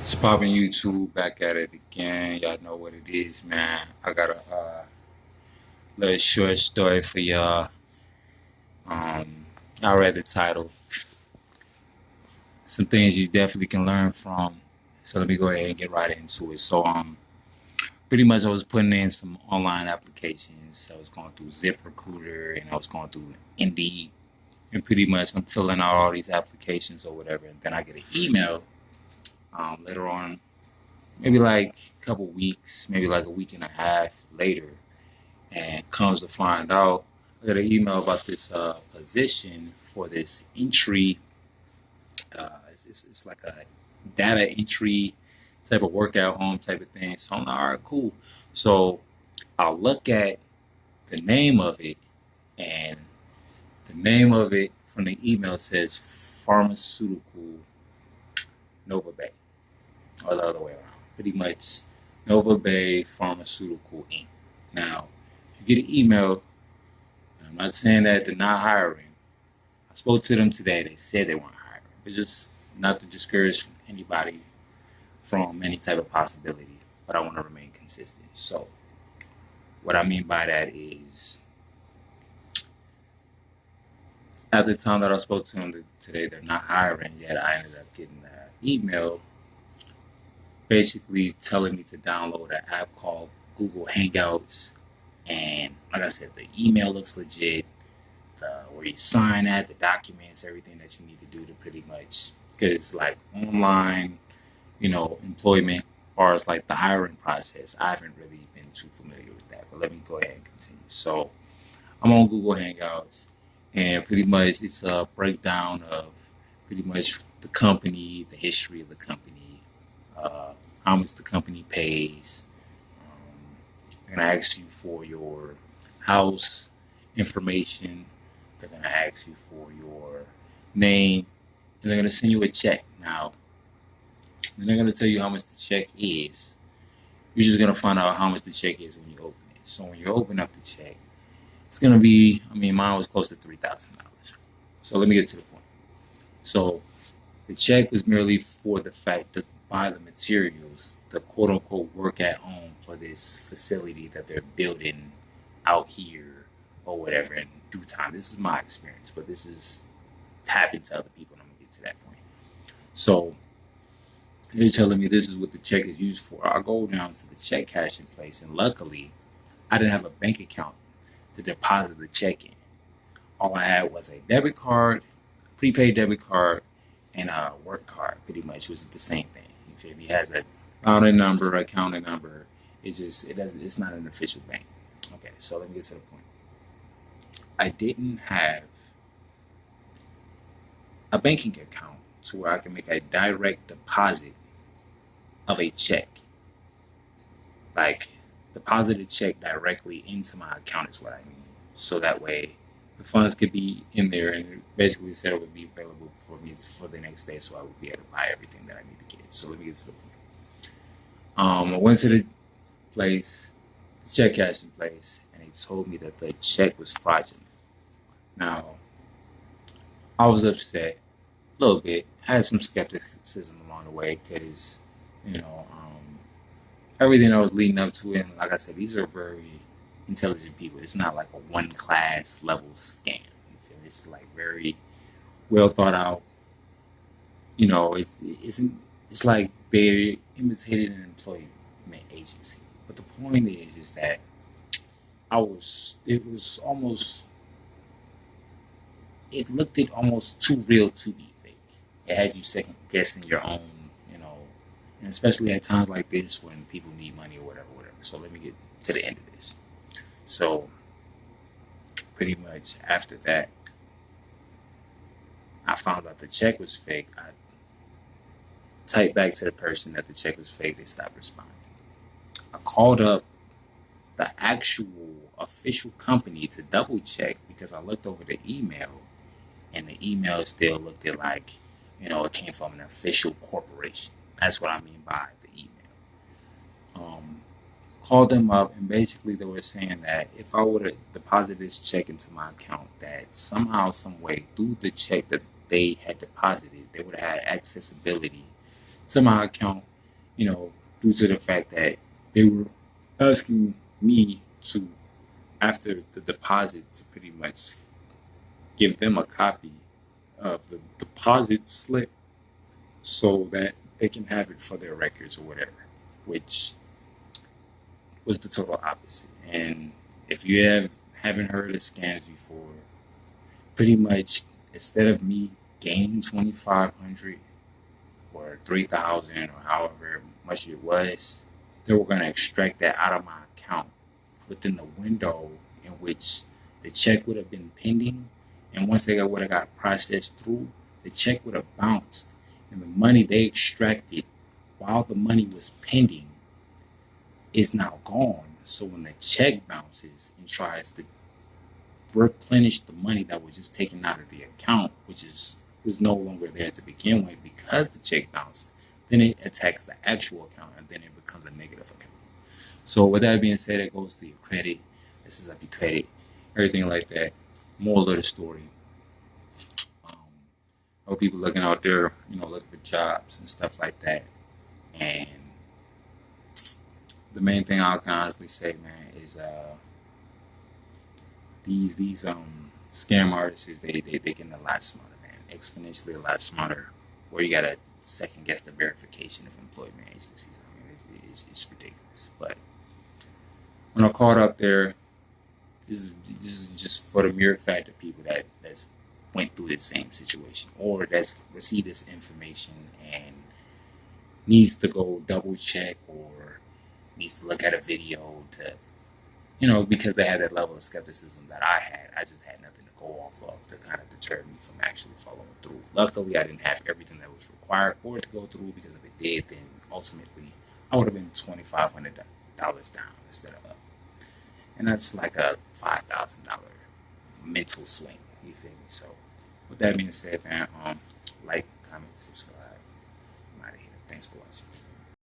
It's popping YouTube back at it again. Y'all know what it is, man. I got a little short story for y'all. Um, I read the title. Some things you definitely can learn from. So let me go ahead and get right into it. Pretty much I was putting in some online applications. I was going through ZipRecruiter and I was going through Indeed. And pretty much I'm filling out all these applications or whatever. And then I get an email later on, maybe like a couple weeks, maybe like a week and a half later, and comes to find out, I got an email about this position for this entry. It's like a data entry type of workout home type of thing. So I'm like, all right, cool. So I'll look at the name of it, and the name of it from the email says pharmaceutical Novabay, or the other way around. Pretty much Novabay Pharmaceutical Inc. Now, you get an email. I'm not saying that they're not hiring. I spoke to them today. They said they weren't hiring. It's just not to discourage anybody from any type of possibility, but I want to remain consistent. So, what I mean by that is, at the time that I spoke to them today, they're not hiring yet. I ended up getting an email basically telling me to download an app called Google Hangouts. And like I said, the email looks legit. Where you sign at, the documents, everything that you need to do to pretty much, because like online, employment, as far as like the hiring process, I haven't really been too familiar with that. But let me go ahead and continue. So I'm on Google Hangouts, and pretty much it's a breakdown of pretty much the company, the history of the company, uh, how much the company pays. They're gonna ask you for your house information. They're gonna ask you for your name, and they're gonna send you a check. Now, they're gonna tell you how much the check is. You're just gonna find out how much the check is when you open it. So when you open up the check, it's gonna be. I mean, mine was close to $3,000. So let me get to the point. So the check was merely for the fact to buy the materials, the quote unquote work at home for this facility that they're building out here or whatever in due time. This is my experience, but this is happened to other people, and I'm gonna get to that point. So they're telling me this is what the check is used for. I go down to the check cashing place, and luckily, I didn't have a bank account to deposit the check in. All I had was a debit card, prepaid debit card, and a work card, pretty much, which is the same thing. You feel me? It has a routing number, accounting number. It's not an official bank. Okay, so let me get to the point. I didn't have a banking account to where I can make a direct deposit of a check. Like deposit a check directly into my account is what I mean. So that way the funds could be in there, and it basically said it would be available for me for the next day, so I would be able to buy everything that I need to get. So let me get to the point. I went to the place, the check cashing place, and he told me that the check was fraudulent. Now, I was upset a little bit. I had some skepticism along the way because, you know, everything that was leading up to it, and like I said, these are very intelligent people. It's not like a one class level scam. You feel me? It's like very well thought out. It's like they imitated an employment agency. But the point is that it was almost, it looked it almost too real to be fake. It had you second guessing your own, you know, and especially at times like this when people need money or whatever, whatever. So let me get to the end of this. So pretty much after that, I found out the check was fake. I typed back to the person that the check was fake. They stopped responding. I called up the actual official company to double check because I looked over the email, and the email still looked it like, it came from an official corporation. That's what I mean by the email. Um, Called them up, and basically they were saying that if I would have deposited this check into my account, that somehow, some way, through the check that they had deposited, they would have had accessibility to my account, due to the fact that they were asking me to, after the deposit, to pretty much give them a copy of the deposit slip so that they can have it for their records or whatever, which was the total opposite. And if you haven't heard of scams before, pretty much instead of me gaining 2,500 or 3,000 or however much it was, they were going to extract that out of my account within the window in which the check would have been pending. And once they would have got processed through, the check would have bounced, and the money they extracted while the money was pending is now gone. So when the check bounces and tries to replenish the money that was just taken out of the account, which was no longer there to begin with because the check bounced, then it attacks the actual account and then it becomes a negative account. So with that being said, it goes to your credit, messes up your credit, everything like that. Moral of the story. People looking out there, looking for jobs and stuff like that. And the main thing I can honestly say, man, is these scam artists, they getting a lot smarter, man, exponentially a lot smarter. Where you gotta second guess the verification of employment agencies. I mean, it's ridiculous. But when I caught up there, this is just for the mere fact of people that's went through the same situation or that's received this information and needs to go double check or needs to look at a video to, because they had that level of skepticism that I had. I just had nothing to go off of to kind of deter me from actually following through. Luckily, I didn't have everything that was required for it to go through, because if it did, then ultimately I would have been $2,500 down instead of up. And that's like a $5,000 mental swing. You feel me? So with that being said, man, like, comment, subscribe. I'm out of here. Thanks for watching.